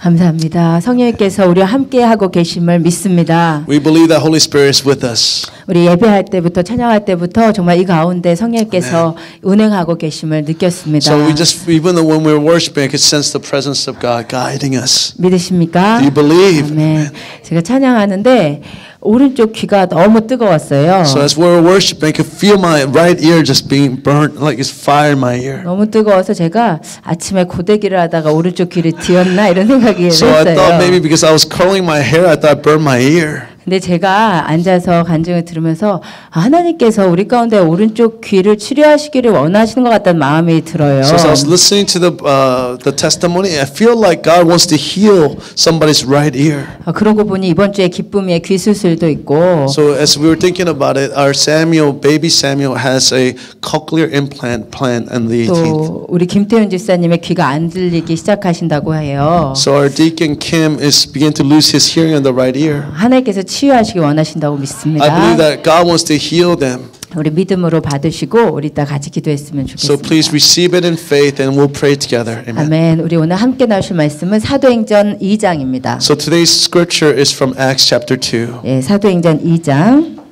감사합니다. 성령님께서 우리와 함께 하고 계심을 믿습니다. We believe that Holy Spirit is with us. 우리 예배할 때부터 찬양할 때부터 정말 이 가운데 성령님께서 운행하고 계심을 느꼈습니다. So we just even when we're worshiping, I could sense the presence of God guiding us. 믿으십니까? Do you believe? 아멘. 제가 찬양하는데 오른쪽 귀가 너무 뜨거웠어요. So as we're worshiping, I could feel my right ear just being burnt, like it's fire in my ear. 너무 뜨거워서 제가 아침에 고데기를 하다가 오른쪽 귀를 뒤었나 이런 생각이 So I thought 했어요. maybe because I was curling my hair, I thought I burned my ear. 근데 제가 앉아서 간증을 들으면서 하나님께서 우리 가운데 오른쪽 귀를 치료하시기를 원하시는 것 같다는 마음이 들어요. So as I was listening to the testimony, I feel like God wants to heal somebody's right ear. 그러고 보니 이번 주에 기쁨이의 귀 수술도 있고. So as we were thinking about it, our Samuel, baby Samuel, has a cochlear implant planned on the 18th. 또 우리 김태훈 집사님의 귀가 안 들리기 시작하신다고 해요. So our deacon Kim is beginning to lose his hearing on the right ear. 하나님께서 치유하시기 원하신다고 I 믿습니다. believe that God wants to heal them. 우리 믿음으로 받으시고 우리 이따 같이 기도했으면 So 좋겠습니다. please receive it in faith and we'll pray together. Amen. 아멘. 우리 오늘 함께 나오실 말씀은 사도행전 2장입니다. So today's scripture is from Acts chapter 2. 예, 사도행전 2장.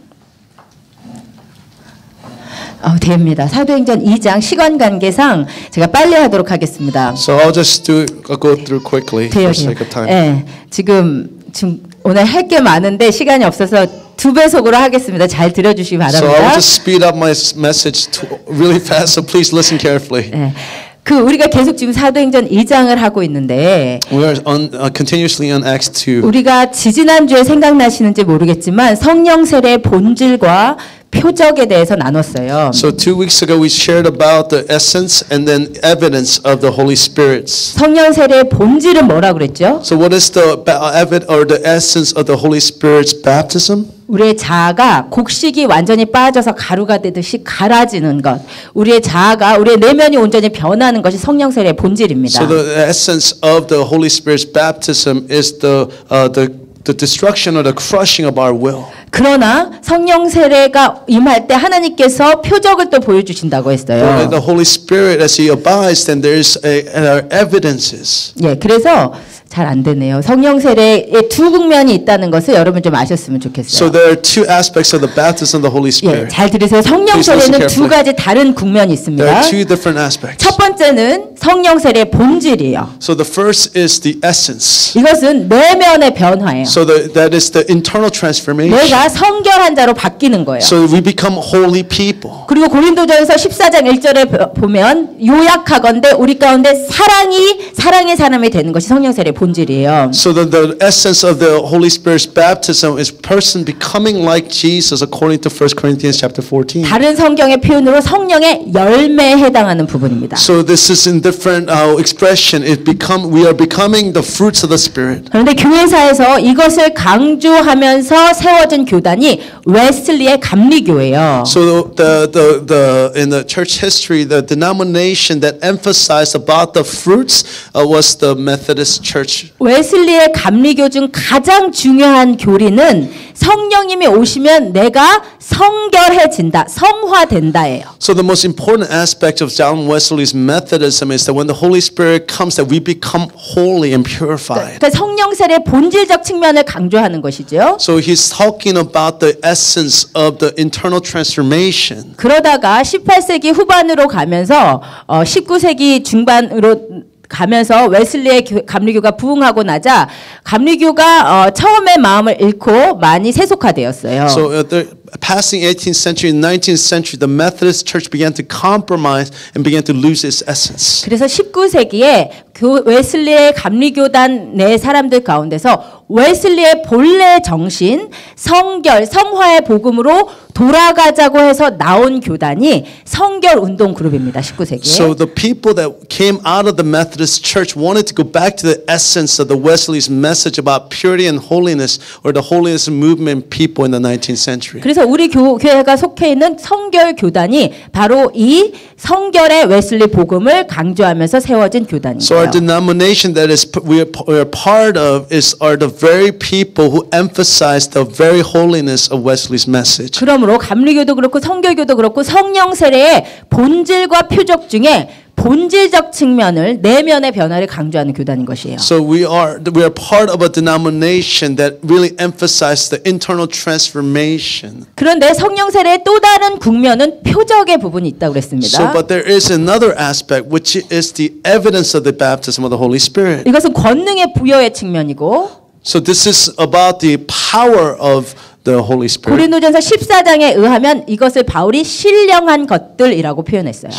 됩니다. 사도행전 2장 시간 관계상 제가 빨리 하도록 하겠습니다. So I'll just go through quickly for sake of time. 예, 지금 오늘 할 게 많은데 시간이 없어서 2배속으로 하겠습니다. 잘 들어주시기 So I will 바랍니다. just speed up my message really fast. So please listen carefully. 예, 우리가 계속 지금 사도행전 2장을 하고 있는데 We are continuously on Acts 2. 우리가 지지난주에 생각나시는지 모르겠지만 성령 세례의 본질과 표적에 대해서 나눴어요. So 2 weeks ago we shared about the essence and then evidence of the Holy Spirit's. 성령 세례의 본질은 뭐라고 그랬죠? So what is the essence of the Holy Spirit's baptism? 우리의 자아가 곡식이 완전히 빠져서 가루가 되듯이 갈아지는 것. 우리의 자아가 우리의 내면이 온전히 변하는 것이 성령 세례의 본질입니다. So the essence of the Holy Spirit's baptism is the destruction or the crushing of our will. 그러나 성령 세례가 임할 때 하나님께서 표적을 또 보여주신다고 했어요. The Holy Spirit, as He abides, then there is evidences. 예, 그래서 잘 안 되네요. 성령 세례의 두 국면이 있다는 것을 여러분 좀 아셨으면 좋겠어요. So there are two aspects of the baptism of the Holy 예, Spirit. 잘 들으세요. 성령 세례는 두 가지 다른 국면이 있습니다. There are two different aspects. 첫 번째는 성령 세례의 본질이에요. So the first is the essence. 이것은 내면의 변화예요. So that is the internal transformation. 내가 성결한 자로 바뀌는 거예요. So we become holy people. 그리고 고린도전서 14장 1절에 보면 요약하건대 우리 가운데 사랑의 사람이 되는 것이 성령 세례의 본질이에요. So the essence of the Holy Spirit's baptism is person becoming like Jesus according to 1 Corinthians chapter 14. 다른 성경의 표현으로 성령의 열매에 해당하는 부분입니다. So this is in different expression. We are becoming the fruits of the Spirit. 그런데 교회사에서 이것을 강조하면서 세워진 교단이 웨슬리의 감리교예요. So in the church history, the denomination that emphasized about the fruits was the Methodist Church. 웨슬리의 감리교 중 가장 중요한 교리는 성령님이 오시면 내가 성결해진다, 성화된다예요. So the most important aspect of John Wesley's Methodism is that when the Holy Spirit comes, that we become holy and purified. 그러니까 성령 세례의 본질적 측면을 강조하는 것이죠. So he's talking about the essence of the internal transformation. 그러다가 18세기 후반으로 가면서 19세기 중반으로 가면서 웨슬리의 감리교가 부흥하고 나자 감리교가 처음에 마음을 잃고 많이 세속화되었어요. So passing 18th century and 19th century, the Methodist Church began to compromise and began to lose its essence. 그래서 19세기에 웨슬리의 감리교단 내 사람들 가운데서 웨슬리의 본래 정신, 성결, 성화의 복음으로 돌아가자고 해서 나온 교단이 성결 운동 그룹입니다. 19세기에. So the people that came out of the Methodist Church wanted to go back to the essence of the Wesley's message about purity and holiness, or the holiness movement people in the 19th century. 그래서 우리 교회가 속해 있는 성결 교단이 바로 이 성결의 웨슬리 복음을 강조하면서 세워진 교단이에요. So our denomination that we are part of are the very people who emphasize the very holiness of Wesley's message. 그러므로 감리교도 그렇고 성결교도 그렇고 성령 세례의 본질과 표적 중에 본질적 측면을 내면의 변화를 강조하는 교단인 것이에요. So we are part of a denomination that really emphasizes the internal transformation. 그런데 성령 세례의 또 다른 국면은 표적의 부분이 있다고 그랬습니다. So but there is another aspect which is the evidence of the baptism of the Holy Spirit. 이것은 권능의 부여의 측면이고 So this is about the power of the Holy Spirit. 고린도전서 14장에 의하면 이것을 바울이 신령한 것들이라고 표현했어요.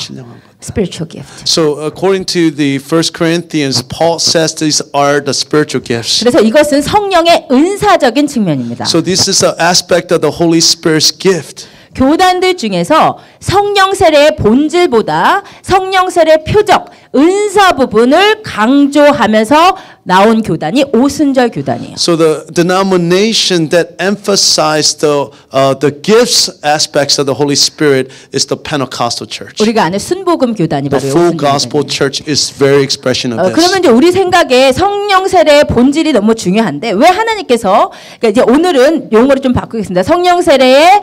Spiritual gift. So according to the 1 Corinthians, Paul says these are the spiritual gifts. 그래서 이것은 성령의 은사적인 측면입니다. So this is an aspect of the Holy Spirit's gift. 교단들 중에서 성령 세례의 본질보다 성령 세례의 표적, 은사 부분을 강조하면서 나온 교단이 오순절 교단이에요. So the denomination that emphasized the gifts aspects of the Holy Spirit is the Pentecostal church. 우리가 아는 순복음 교단이 The 바로 full 오순절 gospel 교단이에요. church is very expression of this. 그러면 이제 우리 생각에 성령 세례의 본질이 너무 중요한데 왜 하나님께서 그러니까 이제 오늘은 용어를 좀 바꾸겠습니다. 성령 세례의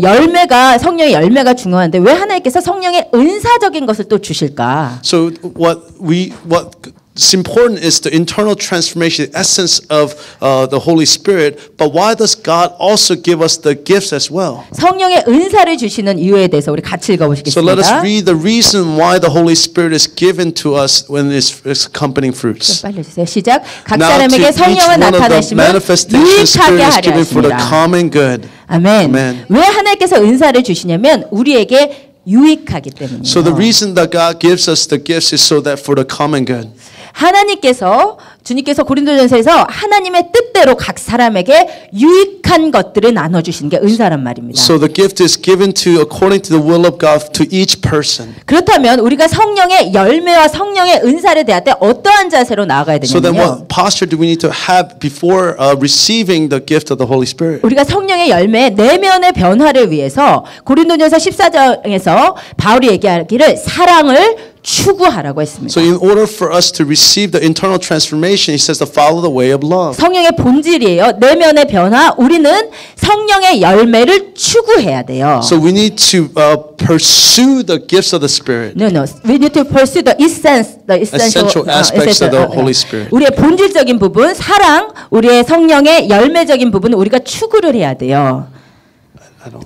열매가 성령의 열매가 중요한데 왜 하나님께서 성령의 은사적인 것을 또 주실까? So what's important is the internal transformation, the essence of the Holy Spirit. But why does God also give us the gifts as well? 성령의 은사를 주시는 이유에 대해서 우리 같이 So let us 읽어보시겠습니다. read the reason why the Holy Spirit is given to us when it's accompanying fruits. 빨리 해주세요. 시작. 각 Now to 사람에게 each 성령을 one of the 나타내시면 manifestations 유익하게 Spirit is 하려 given for the 하십니다. common good. 아멘. Amen. 왜 하나님께서 은사를 주시냐면 우리에게 유익하기 때문이에요. So the reason that God gives us the gifts is so that for the common good. 하나님께서 주님께서 고린도전서에서 하나님의 뜻대로 각 사람에게 유익한 것들을 나눠 주시는 게 은사란 말입니다. So the gift is given to according to the will of God to each person. 그렇다면 우리가 성령의 열매와 성령의 은사를 대할 때 어떠한 자세로 나아가야 So then 되냐면요. what posture do we need to have before receiving the gift of the Holy Spirit? 우리가 성령의 열매 내면의 변화를 위해서 고린도전서 14장에서 바울이 얘기하기를 사랑을 추구하라고 했습니다. So in order for us to receive the internal transformation, he says to follow the way of love. 성령의 본질이에요. 내면의 변화. 우리는 성령의 열매를 추구해야 돼요. So we need to pursue the gifts of the Spirit. No. We need to pursue the essence, the Essential aspects of the Holy Spirit. 우리의 본질적인 부분, 사랑, 우리의 성령의 열매적인 부분은 우리가 추구를 해야 돼요.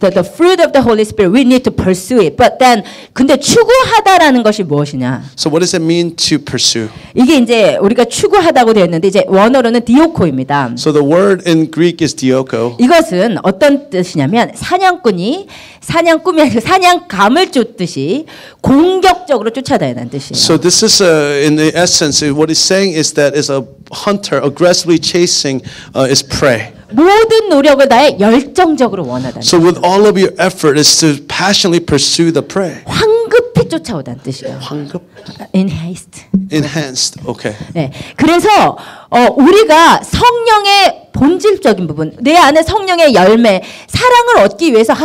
The fruit of the Holy Spirit, we need to pursue it. But then, 근데 추구하다라는 것이 무엇이냐? So what does it mean to pursue? 이게 이제 우리가 추구하다고 되어 있는데 이제 원어로는 디오코입니다. So the word in Greek is dioko. 이것은 어떤 뜻이냐면 사냥꾼이 사냥꾼이 아니라 사냥감을 쫓듯이 공격적으로 쫓아다니는 뜻이에요. So this is in the essence what it's saying is that is a hunter aggressively chasing his prey. 모든 노력을 다해 열정적으로 원하다는 So with all of your effort is to passionately pursue the prey. 황급히 쫓아오다는 뜻이에요. 황급? In haste. Enhanced. Okay. 네. 그래서 우리가 성령의 본질적인 부분, 내 안에 성령의 열매, 사랑을 얻기 위해서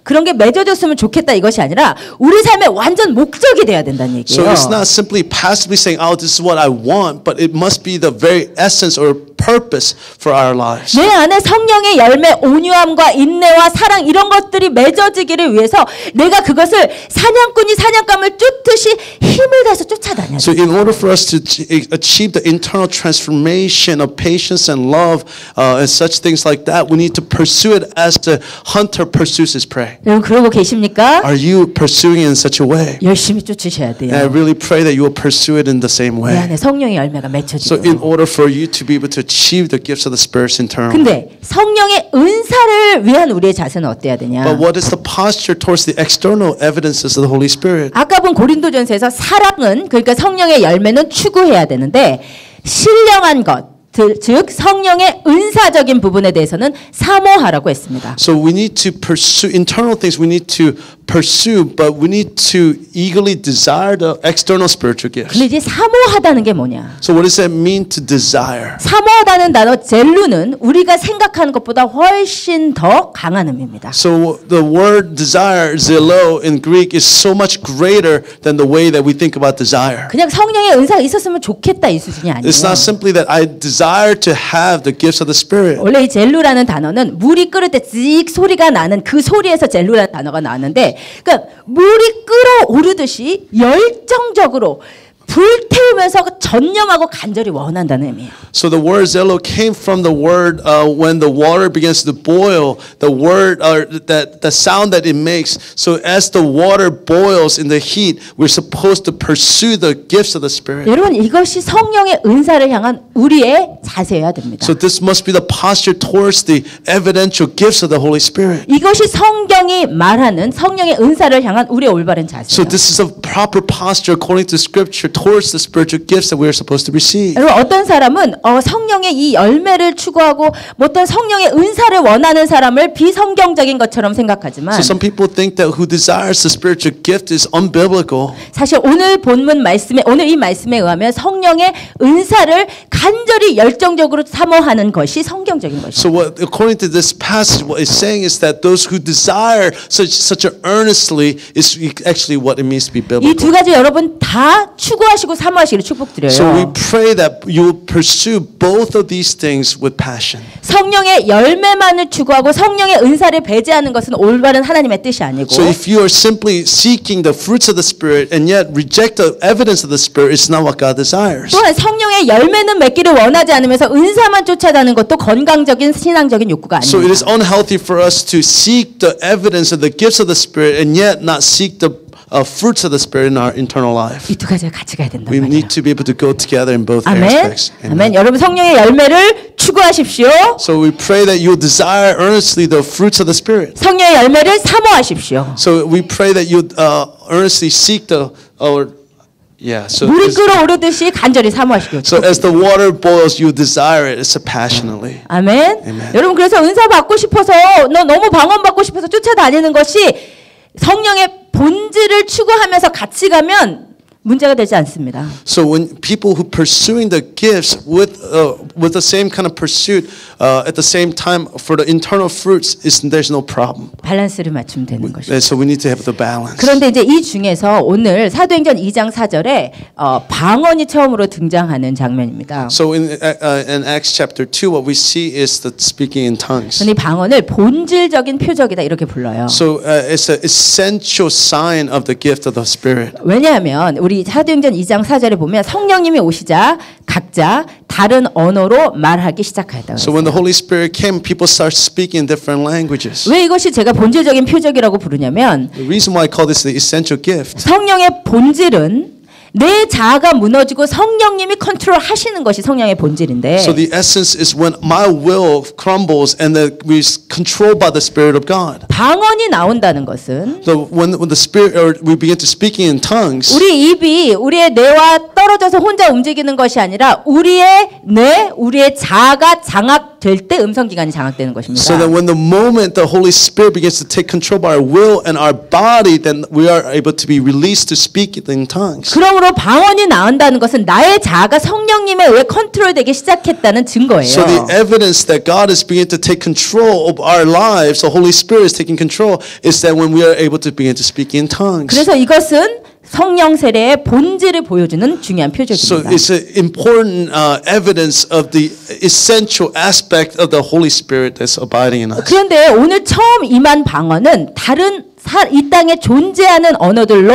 그런 게 맺어졌으면 좋겠다 이것이 아니라 우리 삶의 완전 목적이 돼야 된다는 얘기예요. So it's not simply passively saying, "Oh, this is what I want," but it must be the very essence or purpose for our lives. 내 안에 성령의 열매, 온유함과 인내와 사랑 이런 것들이 맺어지기를 위해서 내가 그것을 사냥꾼이 사냥감을 쫓듯이 힘을 다해서 쫓아다녀야 So 돼. in order for us to achieve the internal transformation of patience and love and such things like that, we need to pursue it as the hunter pursues his prey. 여러분 그러고 계십니까? Are you pursuing it in such a way? 열심히 쫓으셔야 돼요. And I really pray that you will pursue it in the same 내 way. 안에 성령의 열매가 So in 맺혀지고. order for you to be able to achieve the gifts of the Spirit internally. 근데 성령의 은사를 위한 우리의 자세는 어때야 되냐? But what is the posture towards the external evidences of the Holy Spirit? 아까 본 고린도전서에서 사랑은 그러니까 성령의 열매는 추구해야 되는데 신령한 것 즉 성령의 은사적인 부분에 대해서는 사모하라고 했습니다. So we need to pursue internal things. We need to pursue, but we need to eagerly desire the external spiritual gifts. 근데 이제 사모하다는 게 뭐냐? So what does that mean to desire? 사모하다는 단어 젤루는 우리가 생각하는 것보다 훨씬 더 강한 의미입니다. So the word desire, zelo in Greek, is so much greater than the way that we think about desire. 그냥 성령의 은사가 있었으면 좋겠다 이 수준이 아니에요. It's not simply that I desire desire to have the gifts of the Spirit. 원래 이 젤루라는 단어는 물이 끓을 때 찌익 소리가 나는 그 소리에서 젤루라는 단어가 나왔는데, 그러니까 물이 끓어오르듯이 열정적으로 불태우면서 전념하고 간절히 원한다는 의미예요. So the word zelo came from the word when the water begins to boil, the word that the sound that it makes. So as the water boils in the heat, we're supposed to pursue the gifts of the Spirit. 여러분, 이것이 성령의 은사를 향한 우리의 자세여야 됩니다. So this must be the posture towards the evidential gifts of the Holy Spirit. 이것이 성경이 말하는 성령의 은사를 향한 우리의 올바른 So 자세예요. this is a proper posture according to Scripture towards the spiritual gifts that we are supposed to receive. 여러분, 어떤 사람은 성령의 이 열매를 추구하고 어떤 성령의 은사를 원하는 사람을 비성경적인 것처럼 생각하지만, So some people think that who desires the spiritual gift is unbiblical. 사실 오늘 본문 말씀에, 오늘 이 말씀에 의하면 성령의 은사를 간절히 열정적으로 사모하는 것이 성경적인 것이죠. So what, according to this passage, what it's saying is that those who desire such earnestly is actually what it means to be 이 biblical. 두 가지 여러분 다 추구하시고 사모하시기를 축복드려요. So we pray that you will pursue both of these things with passion. 성령의 열매만을 추구하고 성령의 은사를 배제하는 것은 올바른 하나님의 뜻이 아니고, So if you are simply seeking the fruits of the Spirit and yet reject the evidence of the Spirit, it's not what God desires. 또한 성령의 열매는 맺기를 원하지 않으면서 은사만 쫓아가는 것도 건강적인 신앙적인 욕구가 So it 아닙니다. is unhealthy for us to seek the evidence of the gifts of the Spirit and yet not seek the fruits of the Spirit in our internal life. 이 두 가지가 같이 가야 된단 We 말이에요. need to be able to go together in both 아멘. aspects. 아멘. 여러분 성령의 열매를 추구하십시오. So we pray that you will desire earnestly the fruits of the Spirit. 성령의 열매를 사모하십시오. So we pray that you earnestly seek the So 물이 끓어오르듯이 간절히 사모하시길. so as the water boils, you desire it. It's passionately. 아멘. Amen. 여러분 그래서 은사 받고 싶어서 너무 방언 받고 싶어서 쫓아다니는 것이 성령의 본질을 추구하면서 같이 가면 문제가 되지 않습니다. So when people who pursuing the gifts with the same kind of pursuit at the same time for the internal fruits, there's no problem. 밸런스를 맞추면 되는 것이죠. And so we need to have the balance. 그런데 이제 이 중에서 오늘 사도행전 2장 4절에 방언이 처음으로 등장하는 장면입니다. So in Acts chapter 2, what we see is the speaking in tongues. 근데 이 방언을 본질적인 표적이다 이렇게 불러요. So it's an essential sign of the gift of the Spirit. 왜냐하면 우리 사도행전 2장 4절에 보면 성령님이 오시자 각자 다른 언어로 말하기 시작하였다고 So 했어요. when the Holy Spirit came, people start speaking in different languages. 왜 이것이 제가 본질적인 표적이라고 부르냐면 The reason why I call this the essential gift 성령의 본질은 내 자아가 무너지고 성령님이 컨트롤 하시는 것이 성령의 본질인데, So the essence is when my will crumbles and that we're controlled by the Spirit of God. 방언이 나온다는 것은 So when the Spirit or we begin to speaking in tongues, 우리 입이 우리의 뇌와 떨어져서 혼자 움직이는 것이 아니라 우리의 뇌, 우리의 자아가 장악될 때 음성기관이 장악되는 것입니다. so that when the moment the Holy Spirit begins to take control of our will and our body, then we are able to be released to speak in tongues. 그러므로 방언이 나온다는 것은 나의 자아가 성령님에 의해 컨트롤되기 시작했다는 증거예요. So the evidence that God is beginning to take control of our lives, the Holy Spirit is taking control, is that when we are able to begin to speak in tongues. 그래서 이것은 성령 세례의 본질을 보여주는 중요한 So 표적입니다. it's an important evidence of the essential aspect of the Holy Spirit that's abiding in us. 그런데 오늘 처음 임한 방언은 다른 이 땅에 존재하는 언어들로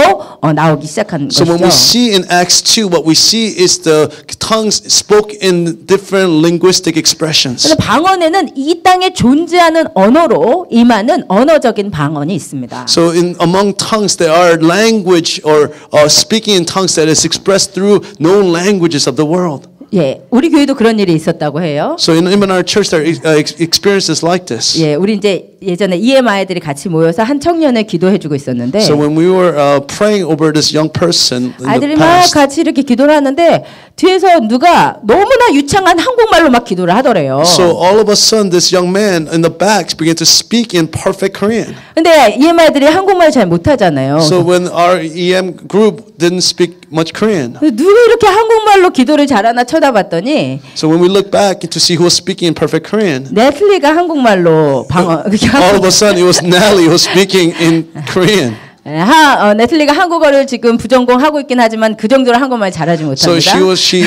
나오기 시작한 So when we 것이죠. see in Acts 2, what we see is the tongues spoke in different linguistic expressions. 그래서 방언에는 이 땅에 존재하는 언어로 임하는 언어적인 방언이 있습니다. So among tongues, there are language or speaking in tongues that is expressed through known languages of the world. 예, 우리 교회도 그런 일이 있었다고 해요. So in our church, there are experiences like this. 예, 우리 이제 예전에 EMI들이 같이 모여서 한 청년을 기도해주고 있었는데, So when we were praying over this young person in 아이들이 the 막 past, 같이 이렇게 기도를 하는데 뒤에서 누가 너무나 유창한 한국말로 막 기도를 하더래요. so all of a sudden, this young man in the back began to speak in perfect Korean. 근데 EMI들이 한국말 잘 못하잖아요. So when our EM group didn't speak much Korean, 누가 이렇게 한국말로 기도를 잘하나 쳐다봤더니 so when we look back to see who was speaking in perfect Korean, 네슬리가 한국말로 방언 all of a sudden it was Natalie who was speaking in Korean. 네틀리가 한국어를 지금 부전공하고 있긴 하지만 그 정도로 한국말 잘하지 So 못합니다. she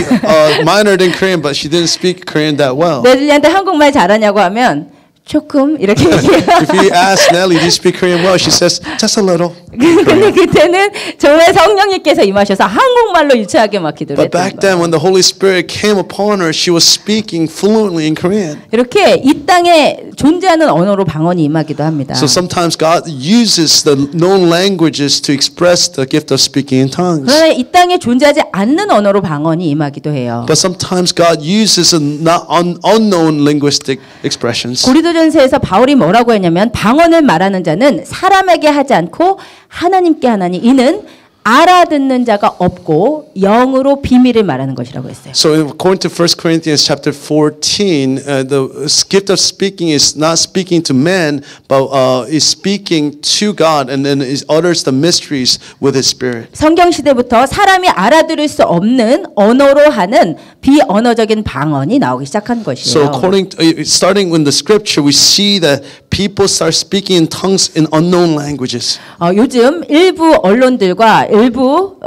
minored in Korean, but she didn't speak Korean that well. 네틀리한테 한국말 잘하냐고 하면 조금 이렇게 얘기해요. If you ask Nelly, do you speak Korean well? She says, just a little. 근데 그때는 정말 성령님께서 임하셔서 한국말로 유치하게 막 기도를 But 했던 back 거예요. then, when the Holy Spirit came upon her, she was speaking fluently in Korean. 이렇게 이 땅에 존재하는 언어로 방언이 임하기도 합니다. So sometimes God uses the known languages to express the gift of speaking in tongues. 그러나 이 땅에 존재하지 않는 언어로 방언이 임하기도 해요. But sometimes God uses not unknown linguistic expressions. 고린도전서에서 바울이 뭐라고 했냐면 방언을 말하는 자는 사람에게 하지 않고 하나님께 하나니 이는 알아듣는 자가 없고 영으로 비밀을 말하는 것이라고 했어요. So according to 1 Corinthians chapter 14, the gift of speaking is not speaking to men, but is speaking to God, and then it utters the mysteries with His Spirit. 성경 시대부터 사람이 알아들을 수 없는 언어로 하는 비언어적인 방언이 나오기 시작한 So 것이에요. according to, starting with the scripture, we see that people start speaking in tongues in unknown languages. 요즘 일부 언론들과 일부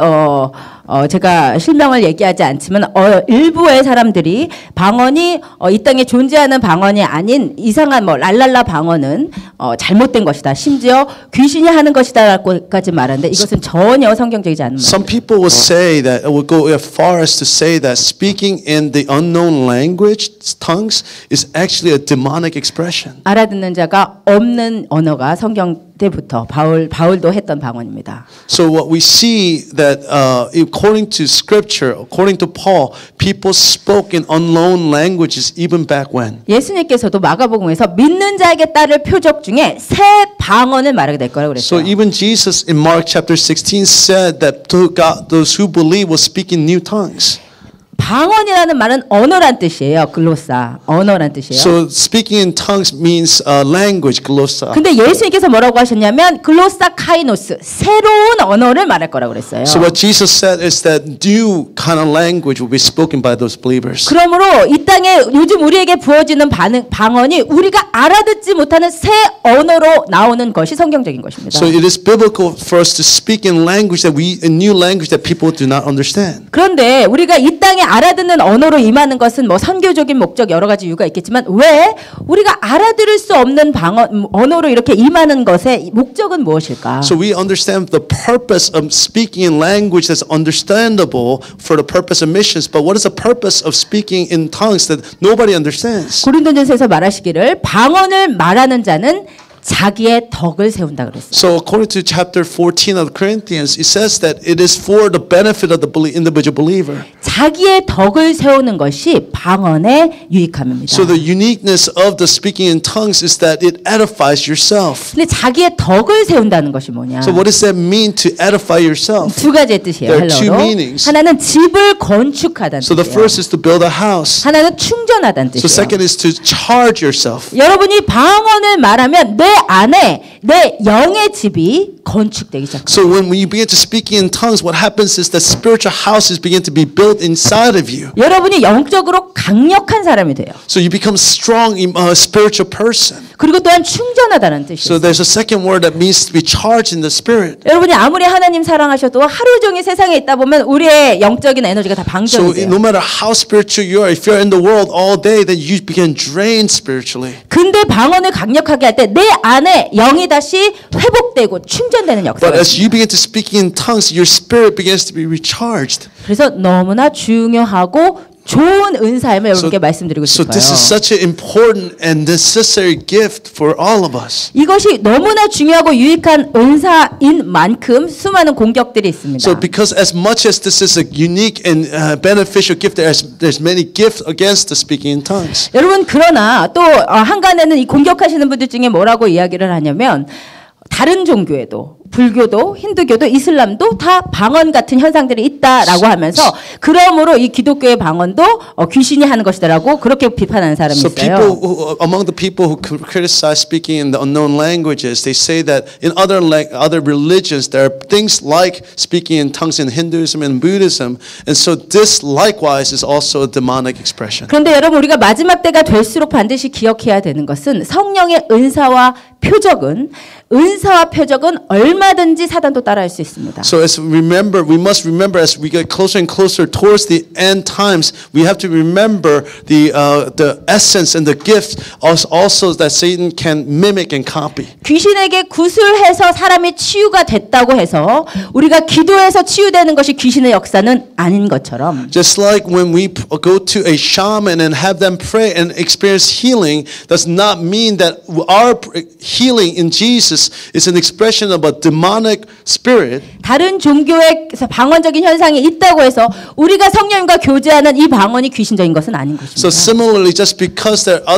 제가 실명을 얘기하지 않지만 일부의 사람들이 방언이 이 땅에 존재하는 방언이 아닌 이상한 뭐 랄랄라 방언은 잘못된 것이다. 심지어 귀신이 하는 것이다라고까지 말하는데 이것은 전혀 성경적이지 않은 Some 말입니다. people will say that, will go as far as to say that speaking in the unknown language, tongues, is actually a demonic expression. 알아듣는 자가 없는 언어가 성경 때부터 바울도 했던 방언입니다. So what we see that according to scripture, according to Paul, people spoke in unknown languages even back when. 예수님께서도 마가복음에서 믿는 자에게 따를 표적 중에 새 방언을 말하게 될 거라고 So 그랬어요. even Jesus in Mark chapter 16 said that to God, those who believe will speak in new tongues. 방언이라는 말은 언어란 뜻이에요. 글로사. 언어란 뜻이에요. So speaking in tongues means language, glossa. 근데 예수님께서 뭐라고 하셨냐면 글로사 카이노스 새로운 언어를 말할 거라고 그랬어요. So what Jesus said is that new kind of language will be spoken by those believers. 그러므로 이 땅에 요즘 우리에게 부어지는 방언이 우리가 알아듣지 못하는 새 언어로 나오는 것이 성경적인 것입니다. So it is biblical for us to speak in language that a new language that people do not understand. 그런데 우리가 이 땅에 알아듣는 언어로 임하는 것은 뭐 선교적인 목적 여러 가지 이유가 있겠지만 왜 우리가 알아들을 수 없는 언어로 이렇게 임하는 것의 목적은 무엇일까? So we understand the purpose of speaking in language that's understandable for the purpose of missions, but what is the purpose of speaking in tongues that nobody understands? 고린도전서에서 말하시기를 방언을 말하는 자는 자기의 덕을 세운다 그랬어요. So according to chapter 14 of Corinthians, it says that it is for the benefit of the individual believer. 자기의 덕을 세우는 것이 방언의 유익함입니다. So the uniqueness of the speaking in tongues is that it edifies yourself. 근데 자기의 덕을 세운다는 것이 뭐냐? So what does that mean to edify yourself? 두 가지의 뜻이에요. There are two 헬러로. meanings. 하나는 집을 건축하다는 So the 뜻이에요. first is to build a house. 하나는 충전하다는 So 뜻이에요. second is to charge yourself. 여러분이 방언을 말하면 내 안에 내 영의 집이 건축되기 시작합니다. So when you begin to speak in tongues, what happens is that spiritual houses begin to be built inside of you. 여러분이 영적으로 강력한 사람이 돼요. So you become strong, spiritual person. 그리고 또한 충전하다는 So 뜻이에요. there's a second word that means to be charged in the spirit. 여러분이 아무리 하나님 사랑하셔도 하루 종일 세상에 있다 보면 우리의 영적인 에너지가 다 So 방전이 돼요. no matter how spiritual you are, if you're in the world all day, then you begin drained spiritually. 근데 방언을 강력하게 할 때 내 안에 영이 다시 회복되고 충전되는 But 역사가 as 있어요. you begin to speak in tongues, your spirit begins to be recharged. 그래서 너무나 중요하고 좋은 은사임을 여러분께 말씀드리고 So 싶어요. this is such an important and necessary gift for all of us. 이것이 너무나 중요하고 유익한 은사인 만큼 수많은 공격들이 있습니다. So because as much as this is a unique and beneficial gift, there's many gifts against the speaking in tongues. 여러분 그러나 또 한간에는 이 공격하시는 분들 중에 뭐라고 이야기를 하냐면 다른 종교에도 불교도 힌두교도 이슬람도 다 방언 같은 현상들이 있다라고 하면서 그러므로 이 기독교의 방언도 귀신이 하는 것이다라고 그렇게 비판하는 사람이 So 있어요. people among the people who criticize speaking in the unknown languages, they say that in other religions there are things like speaking in tongues in Hinduism and Buddhism, and so this likewise is also a demonic expression. 그런데 여러분 우리가 마지막 때가 될수록 반드시 기억해야 되는 것은 성령의 은사와 표적은 얼마나 얼마든지 사단도 따라할 수 있습니다. So we must remember as we get closer and closer towards the end times, we have to remember the essence and the gift also that Satan can mimic and copy. 귀신에게 구슬해서 사람이 치유가 됐다고 해서 우리가 기도해서 치유되는 것이 귀신의 역사는 아닌 것처럼. Just like when we go to a shaman and have them pray and experience healing, does not mean that our healing in Jesus is an expression of a demonic spirit. 다른 종교에서 방언적인 현상이 있다고 해서 우리가 성령님과 교제하는 이 방언이 귀신적인 것은 아닌 것입니다. So similarly, just because there are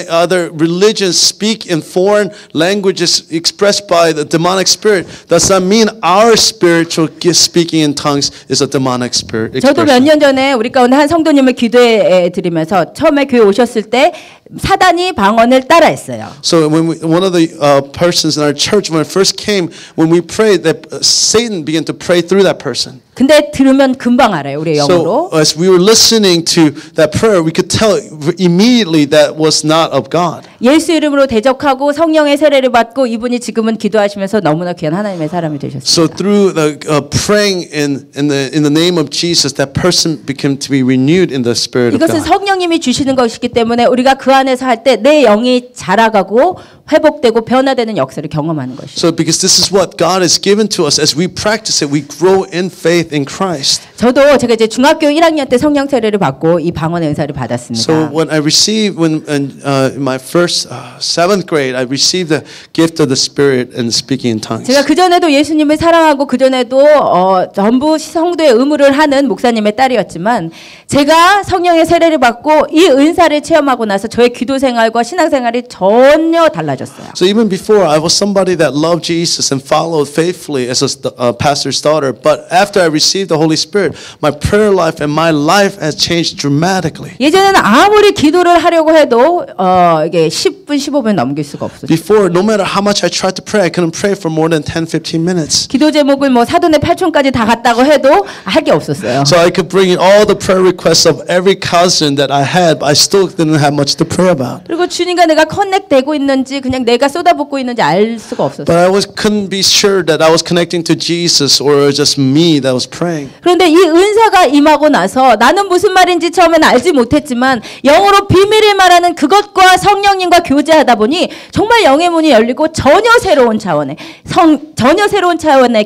other religions speak in foreign languages expressed by the demonic spirit, does not mean our spiritual speaking in tongues is a demonic spirit expression. 저도 몇 년 전에 우리 가운데 한 성도님을 기도해 드리면서 처음에 교회 오셨을 때 사단이 방언을 따라했어요. So one of the persons in our church when it first came, when we prayed, that Satan began to pray through that person. 근데 들으면 금방 알아요, 우리의 영어로. So as we were listening to that prayer, we could tell immediately that was not of God. 예수 이름으로 대적하고 성령의 세례를 받고 이분이 지금은 기도하시면서 너무나 귀한 하나님의 사람이 되셨습니다. So through the praying in the name of Jesus, that person became to be renewed in the Spirit of 이것은 God. 성령님이 주시는 것이기 때문에 우리가 그 안에서 할 때 내 영이 자라가고 회복되고 변화되는 역사를 경험하는 것이죠. So because this is what God has given to us, as we practice it, we grow in faith in Christ. 저도 제가 이제 중학교 1학년 때 성령 세례를 받고 이 방언의 은사를 받았습니다. So when I received, in my first 7th grade, I received the gift of the Spirit and speaking in tongues. 제가 그 전에도 예수님을 사랑하고 그 전에도 전부 성도의 의무를 하는 목사님의 딸이었지만 제가 성령의 세례를 받고 이 은사를 체험하고 나서 저의 기도 생활과 신앙 생활이 전혀 달라졌어요. So even before, I was somebody that loved Jesus and followed faithfully as a pastor's daughter. But after I received the Holy Spirit, my prayer life and my life has changed dramatically. 예전에는 아무리 기도를 하려고 해도 이게 10분, 15분 넘길 수가 없었어요. Before, no matter how much I tried to pray, I couldn't pray for more than 10, 15 minutes. 기도 제목을 뭐 사돈의 8촌까지 다 갔다고 해도 할 게 없었어요. So I could bring in all the prayer requests of every cousin that I had, but I still didn't have much to pray about. 그리고 주님과 내가 커넥되고 있는지 그냥 내가 쏟아붓고 있는지 알 수가 없었어요. But I couldn't be sure that I was connecting to Jesus or just me that was praying. 그런데 이 은사가 임하고 나서 나는 무슨 말인지 처음에는 알지 못했지만 영어로 비밀을 말하는 그것과 성령님과 교제하다 보니 정말 영의 문이 열리고 전혀 새로운 차원의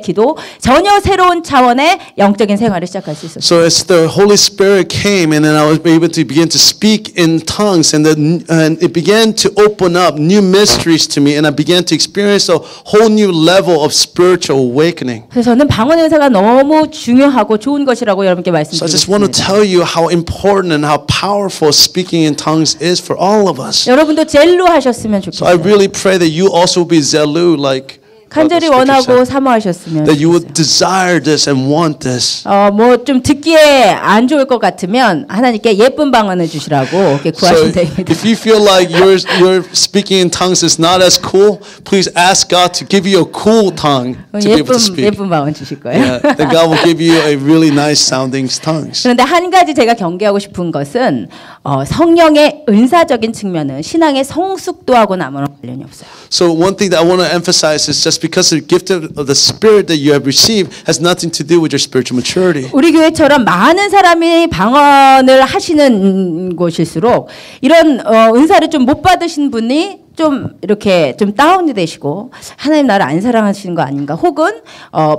기도, 전혀 새로운 차원의 영적인 생활을 시작할 수 있었어요. So as the Holy Spirit came, and then I was able to begin to speak in tongues, and it began to open up new mysteries to me, and I began to experience a whole new level of spiritual awakening. 그래서 저는 방언의 은사가 너무 중요하고 좋은 것이라고 여러분께 So I just want to 말씀드리겠습니다. tell you how important and how powerful speaking in tongues is for all of us. 여러분도 젤루 하셨으면 So I 좋겠어요. really pray that you also be zelu, like 간절히 the scripture 원하고 said, 사모하셨으면 that you would 좋겠어요. desire this and want this. 뭐 좀 듣기에 안 좋을 것 같으면 하나님께 예쁜 방언을 주시라고 이렇게 So 구하시면 됩니다. if you feel like your speaking in tongues is not as cool, please ask God to give you a cool tongue to be able to speak. 예쁜 방언 주실 거예요. Yeah, then God will give you a really nice sounding tongues. 그런데 한 가지 제가 경계하고 싶은 것은 성령의 은사적인 측면은 신앙의 성숙도하고는 아무런 관련이 없어요. So one thing that I want to emphasize is just because the gift of the Spirit that you have received has nothing to do with your spiritual maturity. 우리 교회처럼 많은 사람이 방언을 하시는 곳일수록 이런 은사를 좀 못 받으신 분이 좀 이렇게 좀 다운이 되시고 하나님 나를 안 사랑하시는 거 아닌가 혹은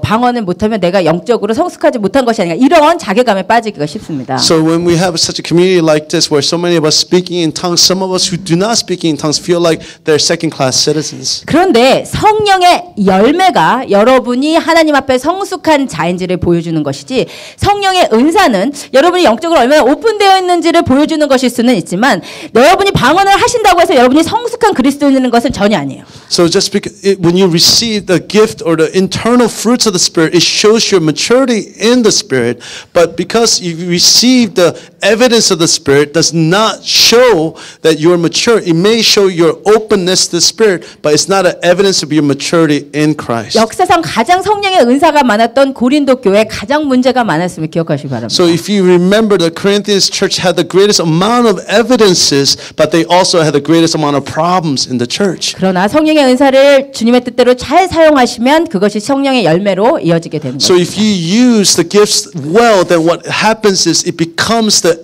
방언을 못하면 내가 영적으로 성숙하지 못한 것이 아닌가 이런 자괴감에 빠지기가 쉽습니다. So when we have such a community like this where so many of us speaking in tongues, some of us who do not speak in tongues feel like they're second-class citizens. 그런데 성령의 열매가 여러분이 하나님 앞에 성숙한 자인지를 보여주는 것이지 성령의 은사는 여러분이 영적으로 얼마나 오픈되어 있는지를 보여주는 것일 수는 있지만 여러분이 방언을 하신다고 해서 여러분이 성숙한 그리스도인인 것은 전혀 아니에요. So just because when you receive the gift or the internal fruits of the Spirit, it shows your maturity in the Spirit. But because you receive the evidence of the Spirit, does not show that you're mature. It may show your openness to the Spirit, but it's not an evidence of your maturity in Christ. 역사상 가장 성령의 은사가 많았던 고린도 교회 가장 문제가 많았음을 기억하시기 바랍니다. So if you remember, the Corinthians church had the greatest amount of evidences, but they also had the greatest amount of problems comes in the church. 그러나 성령의 은사를 주님의 뜻대로 잘 사용하시면 그것이 성령의 열매로 이어지게 되는 So 거죠. if you use the gifts well, then what happens is it becomes the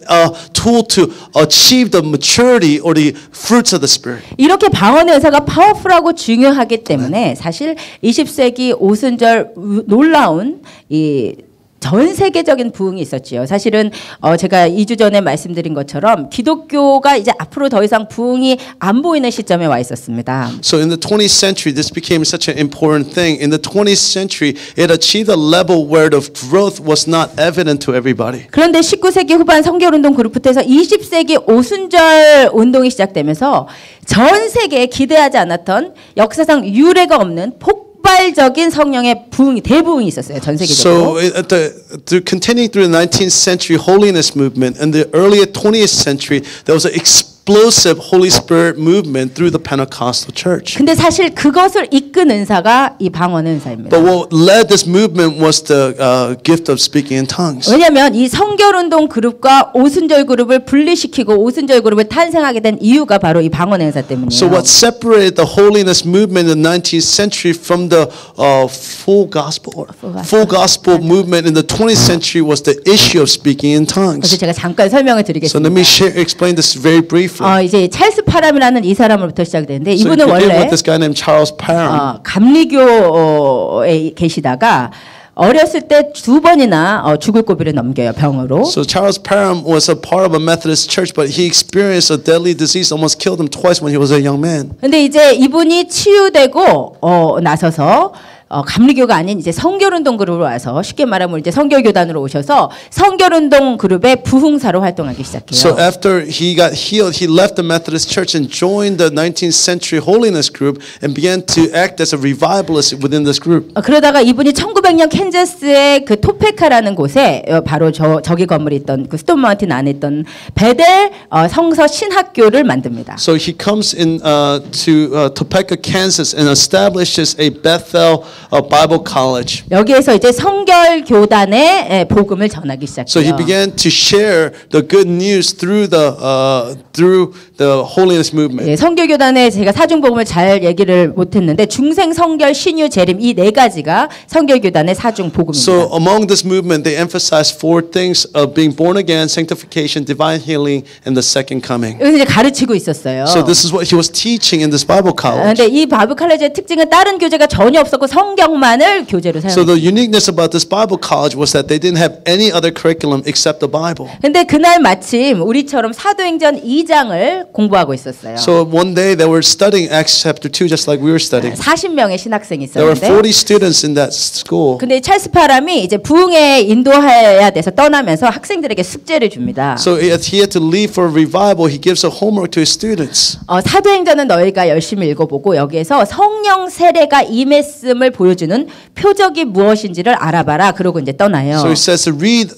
tool to achieve the maturity or the fruits of the Spirit. 이렇게 방언의 은사가 파워풀하고 중요하기 때문에 사실 20세기 오순절 놀라운 이 전 세계적인 부흥이 있었지요. 사실은 제가 2주 전에 말씀드린 것처럼 기독교가 이제 앞으로 더 이상 부흥이 안 보이는 시점에 와 있었습니다. So in the 20th century, this became such an important thing. In the 20th century, it achieved a level where the growth was not evident to everybody. 그런데 19세기 후반 성결운동 그룹부터 해서 20세기 오순절 운동이 시작되면서 전 세계에 기대하지 않았던 역사상 유례가 없는 폭발적인 성령의 부흥이 대부흥이 있었어요. 전 세계적으로. So continuing through the 19th century holiness movement and the early 20th century, there was an explosive Holy Spirit movement through the Pentecostal church. 근데 사실 그것을 이끈 은사가 이 방언 은사입니다. But what led this movement was the gift of speaking in tongues. 왜냐하면 이 성결운동 그룹과 오순절 그룹을 분리시키고 오순절 그룹을 탄생하게 된 이유가 바로 이 방언 은사 때문이에요. So what separated the holiness movement in the 19th century from the full gospel movement in the 20th century was the issue of speaking in tongues. 그래서 제가 잠깐 설명을 So let me 드리겠습니다. explain this very briefly. 이제 찰스 파람이라는 이 사람으로부터 시작되는데 So 이분은 it began 원래 with this guy named Charles Parham. 감리교에 계시다가 어렸을 때 2번이나 죽을 고비를 넘겨요, 병으로. So Charles Parham was a part of a Methodist church, but he experienced a deadly disease, almost killed him twice when he was a young man. 근데 이제 이분이 치유되고 나서서 감리교가 아닌 이제 성결운동 그룹으로 와서 쉽게 말하면 이제 성결교단으로 오셔서 성결운동 그룹의 부흥사로 활동하기 시작해요. So after he got healed, he left the Methodist church and joined the 19th century holiness group and began to act as a revivalist within this group. 그러다가 이분이 1900년 캔자스의 그 토페카라는 곳에 바로 저기 건물이 있던 그 스톤 마운틴 안에 있던 베델 성서 신학교를 만듭니다. So he comes in to Topeka, Kansas, and establishes a Bethel Bible college. 여기에서 이제 성결교단의 복음을 전하기 So he 시작해요. began to share the good news through the holiness movement. 예, 성결교단의 제가 사중복음을 잘 얘기를 못했는데 중생, 성결, 신유, 재림 이 네 가지가 성결교단의 사중복음입니다. So among this movement, they emphasize four things of being born again, sanctification, divine healing, and the second coming. 여기서 이제 가르치고 있었어요. So this is what he was teaching in this Bible college. 그런데 이 바이블 칼리지의 특징은 다른 교재가 전혀 없었고 성경만을 교재로 So 사용했어요. the uniqueness about this Bible college was that they didn't have any other curriculum except the Bible. 근데 그날 마침 우리처럼 사도행전 2장을 공부하고 있었어요. So one day they were studying Acts chapter 2 just like we were studying. 40명의 신학생이 There were 있었는데 40 students in that school. 근데 찰스 파람이 이제 부흥에 인도해야 돼서 떠나면서 학생들에게 숙제를 줍니다. So he had to leave for a revival. He gives a homework to his students. 사도행전은 너희가 열심히 읽어보고 여기에서 성령 세례가 임했음을 보여주는 표적이 무엇인지를 알아봐라. 그러고 이제 떠나요. So he says to read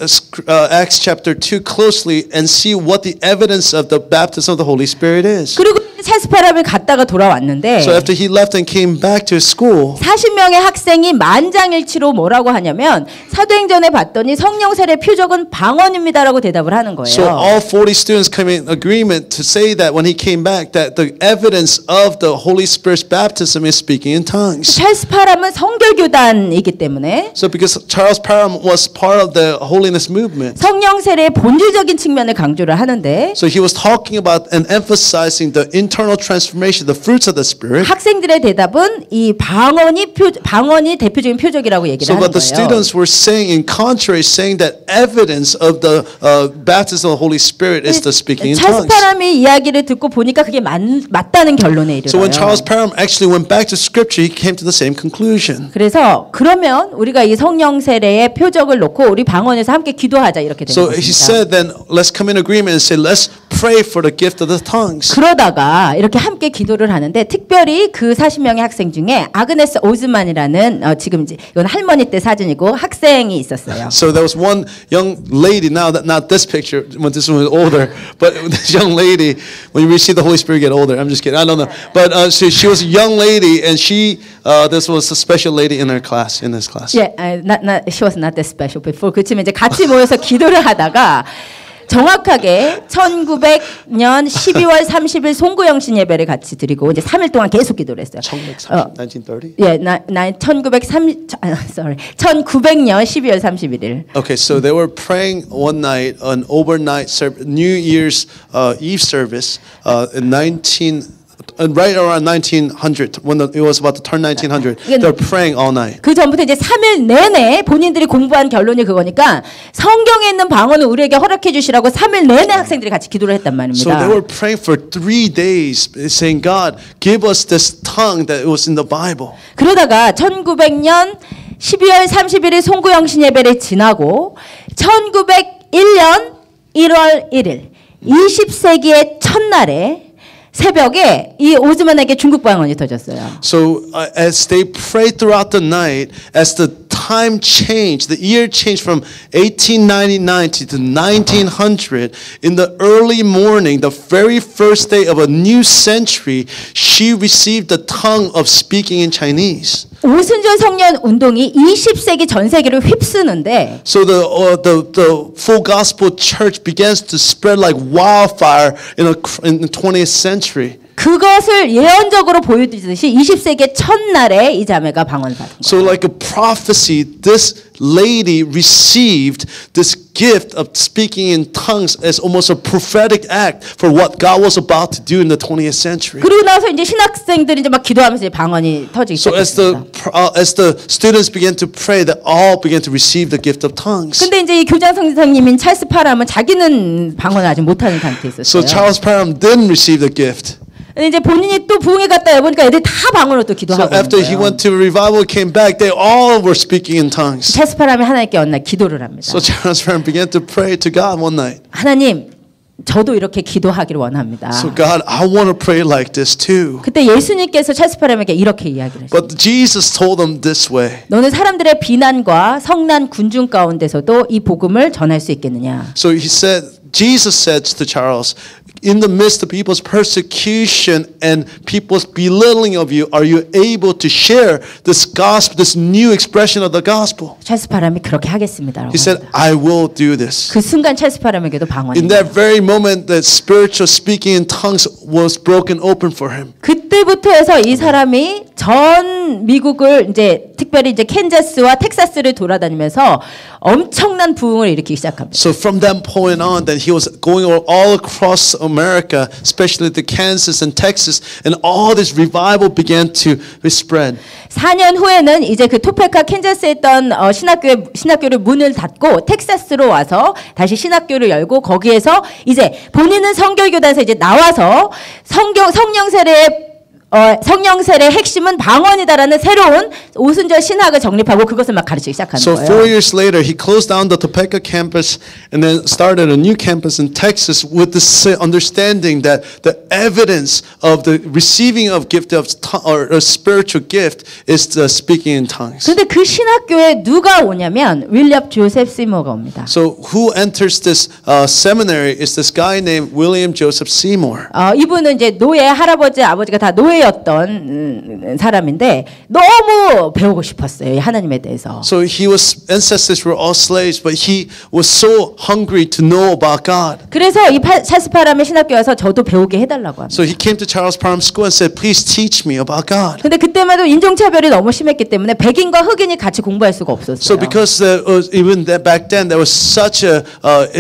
Acts chapter 2 closely and see what the evidence of the baptism of the Holy Spirit is. 그리고 찰스 파람이 갔다가 돌아왔는데 So after he left and came back to his school, 40명의 학생이 만장일치로 뭐라고 하냐면 사도행전에 봤더니 성령 세례 표적은 방언입니다라고 대답을 하는 so 거예요. all 40 students came in agreement to say that when he came back, that the evidence of the Holy Spirit's baptism is speaking in tongues. 찰스 파람은 성결교단이기 때문에 So because Charles Parham was part of the holiness movement, 성령 세례의 본질적인 측면을 강조를 하는데 so he was talking about and emphasizing the internal transformation, the fruits of the Spirit. 학생들의 대답은 이 방언이 대표적인 표적이라고 얘기를 So 하는 what the 거예요. students were saying in contrary, saying that evidence of the baptism of the Holy Spirit is the speaking in 찰스 tongues. 파람이 이야기를 듣고 보니까 그게 맞다는 결론에 So when 이르러요. Charles Parham actually went back to Scripture, he came to the same conclusion. 그래서 그러면 우리가 이 성령 세례의 표적을 놓고 우리 방언에서 함께 기도하자 이렇게 된 So he 것입니다. said, then let's come in agreement and say, let's pray for the gift of the tongues. 그러다가 이렇게 함께 기도를 하는데 특별히 그 40명의 학생 중에 아그네스 오즈만이라는 지금 이제 이건 할머니 때 사진이고 학생이 있었어요. So there was one young lady, now that not this picture, when this one was older, but this young lady, when you receive the Holy Spirit, you get older. I'm just kidding. I don't know. But she was a young lady, and this was a special lady in her class, in this class. 예, she was not that special before. 그치만 이제 같이 모여서 기도를 하다가 정확하게 1900년 12월 30일 송구영신 예배를 같이 드리고 이제 3일 동안 계속 기도를 했어요. 1930? 예, 1900년 12월 31일. Okay, so they were praying one night, an overnight New Year's Eve service right around 1900 when it was about to turn 1900. They were praying all night. 그 전부터 이제 3일 내내 본인들이 공부한 결론이 그거니까 성경에 있는 방언을 우리에게 허락해 주시라고 3일 내내 학생들이 같이 기도를 했단 말입니다. So they were praying for 3 days, saying, God, give us this tongue that was in the Bible. 그러다가 1900년 12월 31일 송구영신 예배를 지나고 1901년 1월 1일 20세기의 첫날에 새벽에 이 오즈만에게 중국 방언이 터졌어요. So as they prayed throughout the night, as the time changed, the year changed from 1899 to 1900, in the early morning, the very first day of a new century, she received the tongue of speaking in Chinese. 오순절 성년 운동이 20세기 전 세계를 휩쓰는데 So the full gospel church begins to spread like wildfire in the 20th century. 그것을 예언적으로 보여주듯이 20세기의 첫날에 이 자매가 방언을 받은 거예요. So like a prophecy, this lady received this gift of speaking in tongues as almost a prophetic act for what God was about to do in the 20th century. 그리고 나서 이제 신학생들이 이제 막 기도하면서 이제 방언이 터지기 So 시작했습니다. as the students began to pray, they all began to receive the gift of tongues. 근데 이제 이 교장 선생님인 찰스 파람은 자기는 방언을 아직 못하는 상태에 있었어요. So Charles Parham didn't receive the gift. 근데 이제 본인이 또 부흥회 갔다 해보니까 애들이 다 방언으로 또 So 기도하고 after he 있는 거예요. went to revival, came back, they all were speaking in tongues. 찰스 파람이 하나님께 어느 날 기도를 합니다. So Charles Parham began to pray to God one night. 하나님, 저도 이렇게 기도하기를 원합니다. So God, I want to pray like this too. 그때 예수님께서 찰스 파람에게 이렇게 이야기를 했어요. But Jesus told them this way. 너는 사람들의 비난과 성난 군중 가운데서도 이 복음을 전할 수 있겠느냐? So Jesus said to Charles, in the midst of people's persecution and people's belittling of you, are you able to share this gospel, this new expression of the gospel? 찰스 파람이 그렇게 하겠습니다라고 He said, 합니다. I will do this. 그 순간 찰스 파람에게도 방언이. In that very moment, that spiritual speaking in tongues was broken open for him. 그때부터 해서 이 사람이 전 미국을 이제 특별히 이제 캔자스와 텍사스를 돌아다니면서 엄청난 부흥을 일으키기 시작합니다. So from that point on, then he was going all across America, especially the Kansas and Texas, and all this revival began to spread. 4년 후에는 이제 그 토페카 캔자스에 있던 신학교를 문을 닫고 텍사스로 와서 다시 신학교를 열고 거기에서 이제 본인은 성결교단에서 이제 나와서 성령세례의 핵심은 방언이다라는 새로운 오순절 신학을 정립하고 그것을 막 가르치기 시작하는 So 거예요. 4 years later, he closed down the Topeka campus and then started a new campus in Texas with this understanding that the evidence of the receiving of gift of or a spiritual gift is the speaking in tongues. 근데 그 신학교에 누가 오냐면 윌리엄 조셉 시모가 옵니다. So who enters this seminary is this guy named William Joseph Seymour. 이분은 이제 노예 할아버지 아버지가 다 노예였던 사람인데 너무 배우고 싶었어요. 이 하나님에 대해서. So his ancestors were all slaves, but he was so hungry to know about God. 그래서 이 찰스 파람의 신학교에 와서 저도 배우게 해달라고 합니다. So he came to Charles Parham School and said, "Please teach me about God." 근데 그때만 해도 인종차별이 너무 심했기 때문에 백인과 흑인이 같이 공부할 수가 없었어요. So because even back then there was such a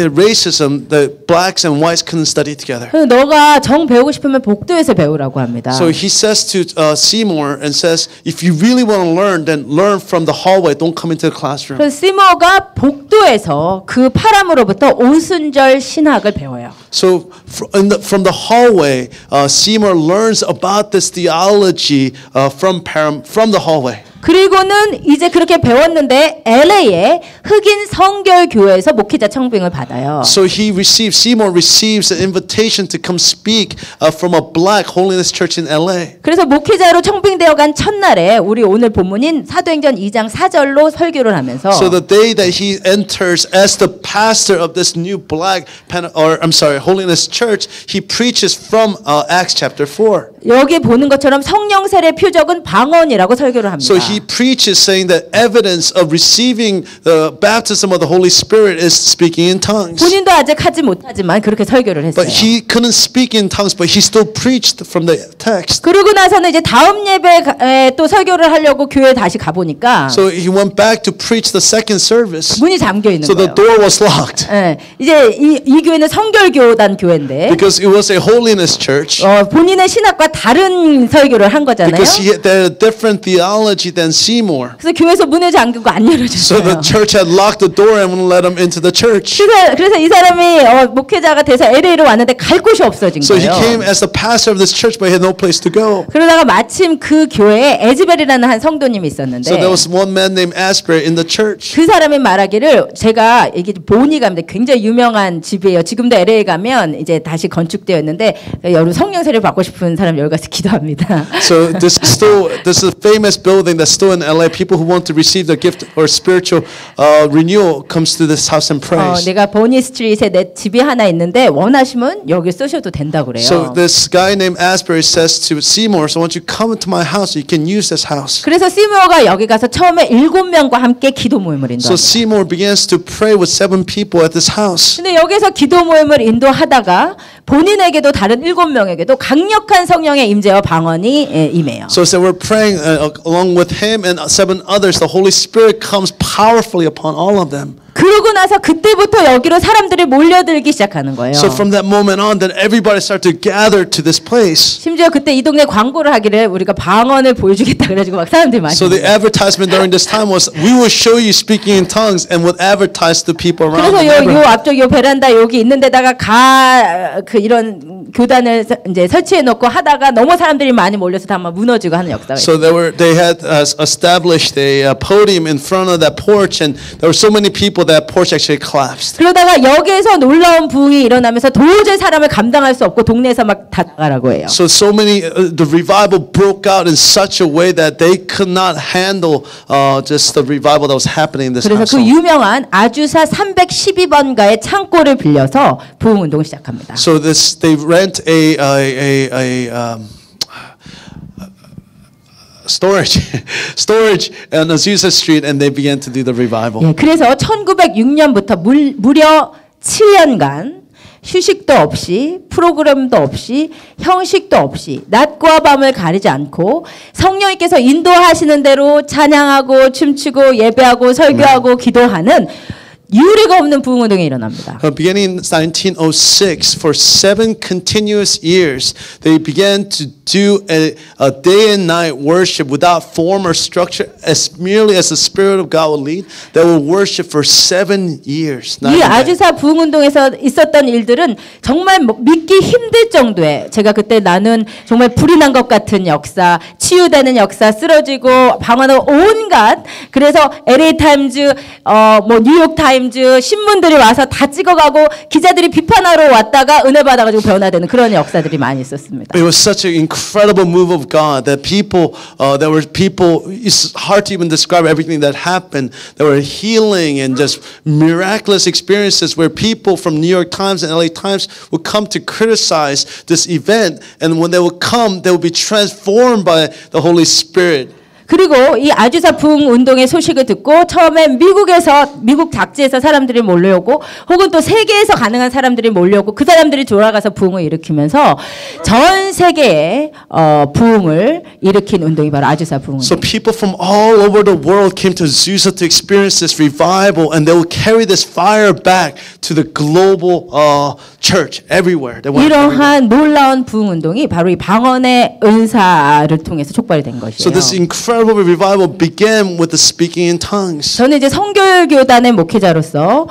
racism that blacks and whites couldn't study together. 그래서 너가 정 배우고 싶으면 복도에서 배우라고 합니다. So he says to Seymour and says, if you really want to learn, then learn from the hallway. Don't come into the classroom. 그래서 시모가 복도에서 그 파람으로부터 오순절 신학을 배워요. So from the hallway, Seymour learns about this theology from the hallway. 그리고는 이제 그렇게 배웠는데 LA의 흑인 성결교회에서 목회자 청빙을 받아요. So Seymour receives an invitation to come speak from a black holiness church in LA. 그래서 목회자로 청빙되어 간 첫날에 우리 오늘 본문인 사도행전 2장 4절로 설교를 하면서 So the day that he enters as the pastor of this new holiness church, he preaches from Acts chapter 4. 여기 보는 것처럼 성령 세례 표적은 방언이라고 설교를 합니다. So he preaches saying that evidence of receiving the baptism of the Holy Spirit is speaking in tongues. 본인도 아직 하지 못하지만 그렇게 설교를 했어요. But he couldn't speak in tongues, but he still preached from the text. 그러고 나서는 이제 다음 예배에 또 설교를 하려고 교회에 다시 가보니까 So he went back to preach the second service. 문이 잠겨 있는 So the 거예요. door was locked. 예, 이제 이 교회는 성결교단 교회인데 Because it was a holiness church. 본인의 신학과 다른 설교를 한 거잖아요. Because he had a different theology than Seymour. 그래서 교회에서 문을 잠그고 안 So 열어줬어요. the church had locked the door and wouldn't let him into the church. 그래서 이 사람이 목회자가 돼서 LA로 왔는데 갈 곳이 없어진 So he 거예요. came as the pastor of this church, but he had no place to go. 그러다가 마침 그 교회에 에즈벨이라는 한 성도님이 있었는데 So there was one man named Asbury in the church. 그 사람이 말하기를 제가 이게 보니감인데 굉장히 유명한 집이에요. 지금도 LA 가면 이제 다시 건축되어 있는데 여러분 성령 세례 받고 싶은 사람 여기 가서 기도합니다. So this is a famous building that's still in LA. People who want to receive the gift or spiritual renewal comes to this house and prays. 내가 보니 스트리트에 내 집이 하나 있는데 원하시면 여기 쓰셔도 된다고 그래요. So this guy named Asbury says to Seymour, so once you come into my house, you can use this house. 그래서 시모어가 여기 가서 처음에 7명과 함께 기도 모임을 So 인도합니다. Seymour begins to pray with 7 people at this house. 근데 여기서 기도 모임을 인도하다가 본인에게도 다른 7명에게도 강력한 성령의 임재와 방언이 임해요. So we're praying along with him and 7 others. The Holy Spirit comes powerfully upon all of them. 그러고 나서 그때부터 여기로 사람들이 몰려들기 시작하는 거예요. So from that moment on, then everybody started to gather to this place. 심지어 그때 이 동네 광고를 하기를 우리가 방언을 보여주겠다 그래가지고 막 사람들이 많이. So the advertisement during this time was, we will show you speaking in tongues, and would advertise to people around the 그래서 요 neighborhood. 앞쪽 요 베란다 여기 있는 데다가 이런 교단을 이제 설치해 놓고 하다가 너무 사람들이 많이 몰려서 다 막 무너지고 하는 역사가 있어요. So they had established a podium in front of that porch, and there were so many people that porch actually collapsed. 그러다가 여기에서 놀라운 부흥이 일어나면서 도저히 사람을 감당할 수 없고 동네에서 막 다 나가라고 해요. So many the revival broke out in such a way that they could not handle just the revival that was happening in this 그래서 그 household. 유명한 아주사 312번가의 창고를 빌려서 부흥 운동을 시작합니다. So they rent a storage on Azusa Street, and they began to do the revival. 예, 그래서 1906년부터 무려 7년간 휴식도 없이 프로그램도 없이 형식도 없이 낮과 밤을 가리지 않고 성령님께서 인도하시는 대로 찬양하고 춤추고 예배하고 설교하고 기도하는 유례가 없는 부흥 운동이 일어납니다. Beginning in 1906, for 7 continuous years, they began to do a day and night worship without form or structure, as merely as the Spirit of God will lead. They will worship for 7 years. 이 아주사 부흥 운동에서 있었던 일들은 정말 믿기 힘들 정도의, 제가 그때 나눈 정말 불이 난 것 같은 역사, 치유되는 역사, 쓰러지고 방언하고 온갖, 그래서 LA 타임즈, 뉴욕 타임즈 신문들이 와서 다 찍어가고 기자들이 비판하러 왔다가 은혜 받아가지고 변화되는 그런 역사들이 많이 있었습니다. It was such an incredible move of God that it's hard to even describe everything that happened. There were healing and just miraculous experiences where people from New York Times and LA Times would come to criticize this event, and when they would come, they would be transformed by the Holy Spirit. 그리고 이 아주사 부흥 운동의 소식을 듣고 처음에 미국 작지에서 사람들이 몰려오고 혹은 또 세계에서 가능한 사람들이 몰려오고 그 사람들이 돌아가서 부흥을 일으키면서 전 세계에 부흥을 일으킨 운동이 바로 아주사 부흥 운동. So people from all over the world came to Azusa to experience this revival, and they will carry this fire back to the global church everywhere. 이러한 놀라운 부흥 운동이 바로 이 방언의 은사를 통해서 촉발이 된 것이에요. So this incredible revival began with the speaking in tongues. 저는 이제 성결교단의 목회자로서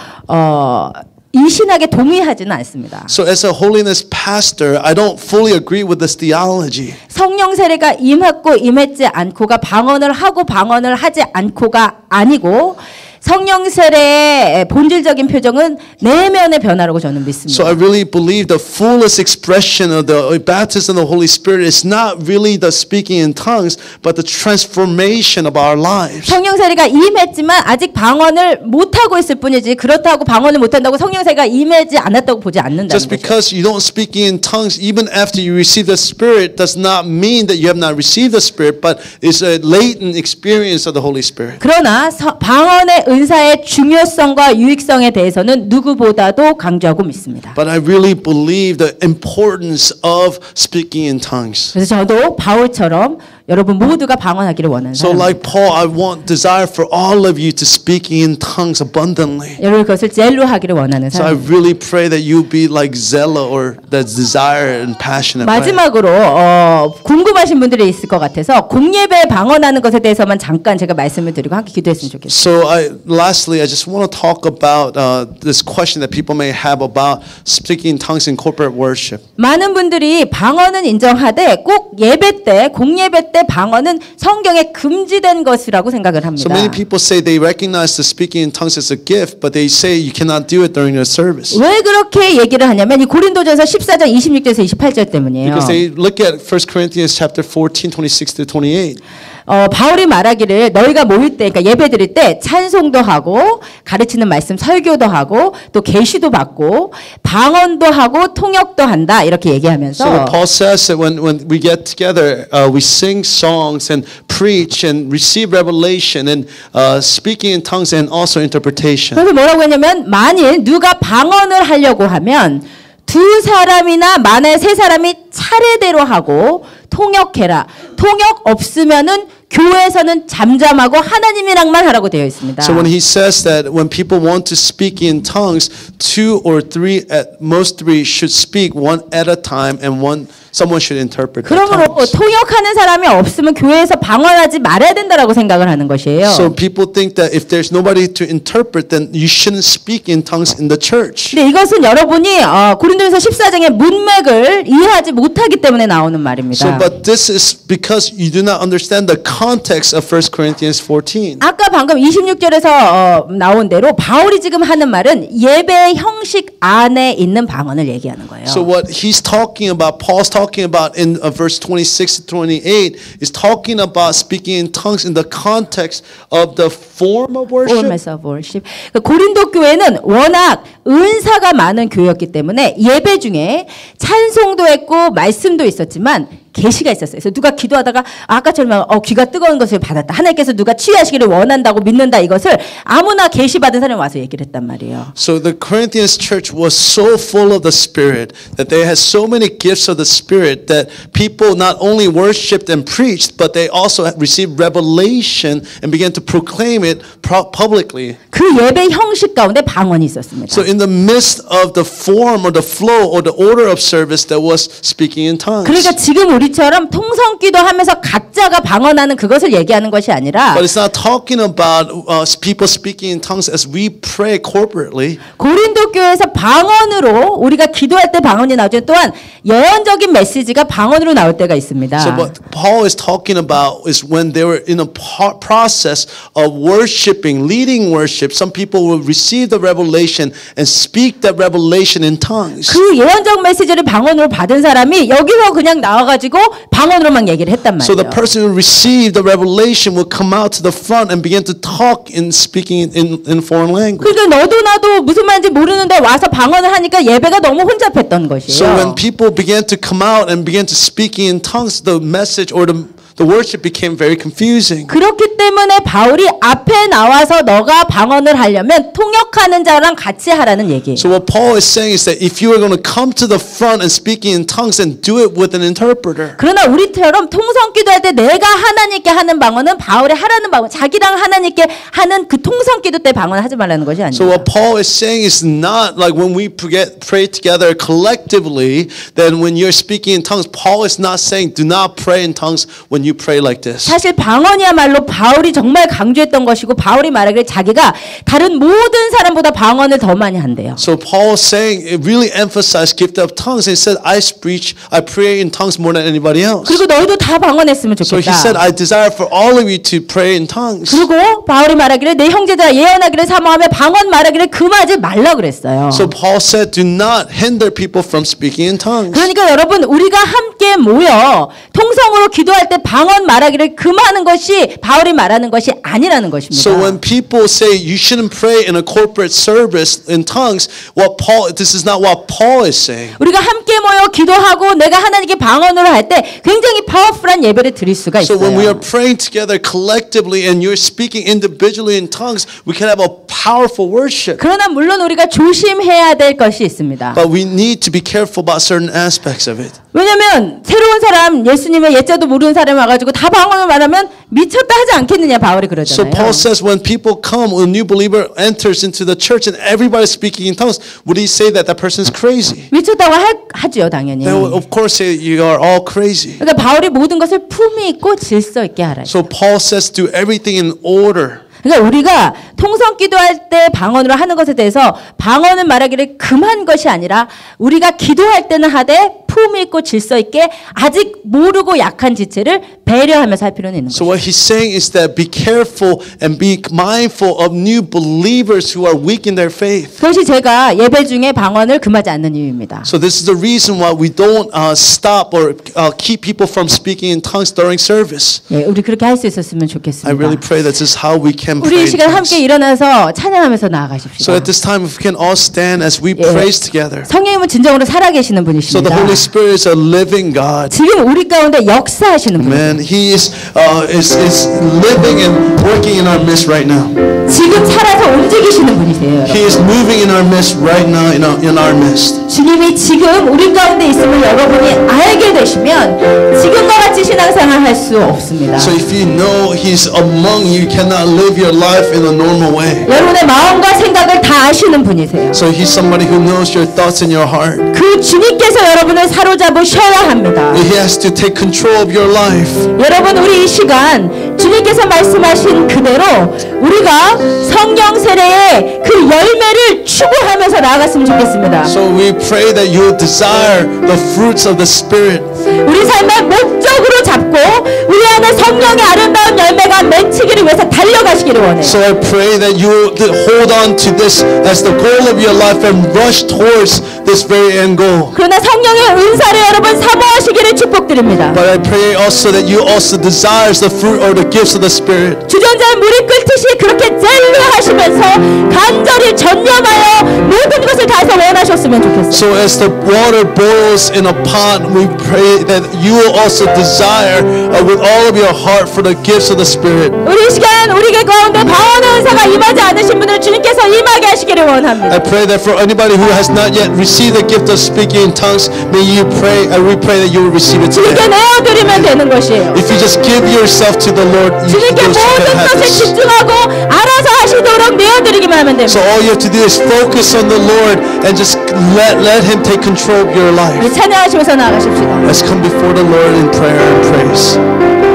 이 신학에 동의하지는 않습니다. So as a holiness pastor, I don't fully agree with this theology. 성령 세례가 임했고 임했지 않고가 방언을 하고 방언을 하지 않고가 아니고 성령 세례의 본질적인 표정은 내면의 변화라고 저는 믿습니다. So I really believe the fullest expression of the baptism of the Holy Spirit is not really the speaking in tongues, but the transformation of our lives. 성령 세례가 임했지만 아직 방언을 못 하고 있을 뿐이지 그렇다고 방언을 못 한다고 성령 세례가 임하지 않았다고 보지 않는다는 Just 거죠. because you don't speak in tongues, even after you receive the Spirit, does not mean that you have not received the Spirit, but it's a latent experience of the Holy Spirit. 그러나 방언의 은사의 중요성과 유익성에 대해서는 누구보다도 강조하고 믿습니다. But I really believe the importance of speaking in tongues. 그래서 저도 바울처럼 여러분 모두가 방언하기를 원하는 So 사람입니다. like Paul, I want desire for all of you to speak in tongues abundantly. 여러분 그것을 젤로 하기를 원하는 So I 사람입니다. really pray that you be like Zella or that desire and passionate. 마지막으로 궁금하신 분들이 있을 것 같아서 공예배 방언하는 것에 대해서만 잠깐 제가 말씀을 드리고 함께 기도했으면 좋겠습니다. So lastly, I just want to talk about this question that people may have about speaking in tongues in corporate worship. 많은 분들이 방언은 인정하되 꼭 예배 때 공예배 때 방언은 성경에 금지된 것이라고 생각을 합니다. So many people say they recognize the speaking in tongues as a gift, but they say you cannot do it during the service. 왜 그렇게 얘기를 하냐면 이 고린도전서 14장 26절에서 28절 때문이에요. Because they look at 1 Corinthians chapter 14, 26 to 28. 바울이 말하기를 너희가 모일 때, 그러니까 예배 드릴 때 찬송도 하고 가르치는 말씀 설교도 하고 또 계시도 받고 방언도 하고 통역도 한다 이렇게 얘기하면서 So Paul says that when we get together, we sing songs and preach and receive revelation and speaking in tongues and also interpretation. 그래서 뭐라고 했냐면 만일 누가 방언을 하려고 하면 두 사람이나 만에 세 사람이 차례대로 하고 통역해라. 통역 없으면은 교회에서는 잠잠하고 하나님이랑만 하라고 되어 있습니다. So when he says that when people want to speak in tongues, 2 or 3, at most 3 should speak one at a time and someone should interpret the 그러므로 tongues. 통역하는 사람이 없으면 교회에서 방언하지 말아야 된다라고 생각을 하는 것이에요. So people think that if there's nobody to interpret, then you shouldn't speak in tongues in the church. 근데 이것은 여러분이 고린도전서 14장의 문맥을 이해하지 못하기 때문에 나오는 말입니다. So, but this is because you do not understand the context of 1 Corinthians 14. 아까 방금 26절에서 나온 대로 바울이 지금 하는 말은 예배 형식 안에 있는 방언을 얘기하는 거예요. So what he's talking about, Paul's talking about in verse 26 to 28, is talking about speaking in tongues in the context of the form of worship. Forms of worship. 고린도 교회는 워낙 은사가 많은 교회였기 때문에 예배 중에 찬송도 했고 말씀도 있었지만 계시가 있었어요. 그래서 누가 기도하다가 아까처럼 귀가 뜨거운 것을 받았다. 하나님께서 누가 치유하시기를 원한다고 믿는다. 이것을 아무나 계시 받은 사람이 와서 얘기를 했단 말이에요. So the Corinthians church was so full of the Spirit that they had so many gifts of the Spirit that people not only worshipped and preached, but they also received revelation and began to proclaim it publicly. 그 예배 형식 가운데 방언이 있었습니다. So in the midst of the form or the flow or the order of service that was speaking in tongues. 그러니까 지금 우리처럼 통성기도 하면서 각자가 방언하는 그것을 얘기하는 것이 아니라 But it's not talking about people speaking in tongues as we pray corporately. 고린도 교회에서 방언으로 우리가 기도할 때 방언이 나오지만 또한 예언적인 메시지가 방언으로 나올 때가 있습니다. So what Paul is talking about is when they were in a process of worshiping, leading worship, some people will receive the revelation and speak that revelation in tongues. 그 예언적 메시지를 방언으로 받은 사람이 여기서 그냥 나와가지고 방언으로만 얘기를 했단 So the 말이에요. person who received the revelation will come out to the front and begin to talk in speaking in foreign language. 그러니까 너도 나도 무슨 말인지 모르는데 와서 방언을 하니까 예배가 너무 혼잡했던 것이에요. So when people began to come out and began to speaking in tongues, the message or the worship became very confusing. 그렇기 때문에 바울이 앞에 나와서 너가 방언을 하려면 통역하는 자랑 같이 하라는 얘기예요. So what Paul is saying is that if you are going to come to the front and speaking in tongues, then do it with an interpreter. 그러나 우리처럼 통성기도할 때 내가 하나님께 하는 방언은 바울이 하라는 방언, 자기랑 하나님께 하는 그 통성기도 때 방언을 하지 말라는 것이 So 아니에요. what Paul is saying is not like when we pray together collectively, then when you're speaking in tongues, Paul is not saying do not pray in tongues when when you pray like this. 사실 방언이야말로 바울이 정말 강조했던 것이고 바울이 말하기를 자기가 다른 모든 사람보다 방언을 더 많이 한대요. So Paul is saying it really emphasized gift of tongues. He said, I pray in tongues more than anybody else. 그리고 너희도 다 방언했으면 So he said, 좋겠다. I desire for all of you to pray in tongues. 그리고 바울이 말하기를 내 형제들아 예언하기를 사모하며 방언 말하기를 금하지 말라 그랬어요. So Paul said, do not hinder people from speaking in tongues. 그러니까 여러분 우리가 함께 모여 통성으로 기도할 때 방언 말하기를 금하는 것이 바울이 말하는 것이 아니라는 것입니다. So when people say you shouldn't pray in a corporate service in tongues, this is not what Paul is saying. 우리가 함께 모여 기도하고 내가 하나님께 방언으로 할 때 굉장히 파워풀한 예배를 드릴 수가 So when we are 있어요. praying together collectively and you're speaking individually in tongues, we can have a powerful worship. 그러나 물론 우리가 조심해야 될 것이 있습니다. But we need to be careful about certain aspects of it. 왜냐하면 새로운 사람 예수님의 예자도 모르는 사람이 와가지고 다 방언을 말하면 미쳤다 하지 않겠느냐 바울이 So 그러잖아요. Paul says when people come, when a new believer enters into the church and everybody's speaking in tongues, would he say that that person is crazy? 미쳤다고 하죠 당연히. They will of course say you are all crazy. 그러니까 바울이 모든 것을 품위 있고 질서 있게 하라. So Paul says do everything in order. 그러니까 우리가 통성 기도할 때 방언으로 하는 것에 대해서 방언을 말하기를 금한 것이 아니라 우리가 기도할 때는 하되 품위 있고 질서 있게 아직 모르고 약한 지체를 배려하면서 할 필요는 있는 So 거죠. what he's saying is that be careful and be mindful of new believers who are weak in their faith. 그것이 제가 예배 중에 방언을 금하지 않는 이유입니다. So this is the reason why we don't stop or keep people from speaking in tongues during service. 예, 우리 그렇게 할 수 있었으면 I 좋겠습니다. really pray that this is how we can pray 우리 이 in 시간 tongues. 함께 일어나서 찬양하면서 So 나아가십시다. at this time, if we can all stand as we praise together. 성령님은 진정으로 살아계시는 So the 분이십니다. Holy Spirit is a living God. 지금 우리 가운데 역사하시는 분. Man, He is living and working in our midst right now. 지금 살아서 움직이시는 분이세요. He is moving in our midst right now in our midst. 주님이 지금 우리 가운데 있음을 여러분이 알게 되시면 지금과 같이 신앙생활 할 수 없습니다. So if you know He's among you, you cannot live your life in a normal way. 여러분의 마음과 생각을 다 아시는 분이세요. So He's somebody who knows your thoughts and your heart. 그 주님께서 여러분을 사로잡으셔야 합니다. He has to take control of your life. 여러분 우리 이 시간 주님께서 말씀하신 그대로 우리가 성령 세례의 그 열매를 추구하면서 나아갔으면 좋겠습니다. So we pray that you will desire the fruits of the Spirit. 우리 삶의 목적으로 잡고 우리 안에 성령의 아름다운 열매가 맺히기를 위해서 달려가시기를 원해요. So I pray that you will hold on to this as the goal of your life and rush towards this very end goal. 그러나 성령의 은사를 여러분 사모하시기를 축복드립니다. But I pray also that you also desires the fruit or the gifts of the Spirit. 주전자의 물이 끓듯이 그렇게 젤리하시면서 간절히 전념하여 모든 것을 다해서 원하셨으면 좋겠어요. So as the water boils in a pot, we pray that you will also desire with all of your heart for the gifts of the Spirit. 우리 이 시간 우리 가운데 방언의 은사가 임하지 않으신 분들 주님께서 임하게 하시기를 원합니다. I pray that for anybody who has not yet received the gift of speaking in tongues, may you pray, and we pray that you will receive it 주님께 today. 내어드리면 되는 것이에요. If you just give yourself to the Lord, you 주님께 can 모든 have 것에 this. 집중하고 알아서 하시도록 내어드리기만 하면 됩니다. So all you have to do is focus on the Lord and just let Him take control of your life. 찬양하시면서 나아가십시다. Let's come before the Lord in prayer and praise.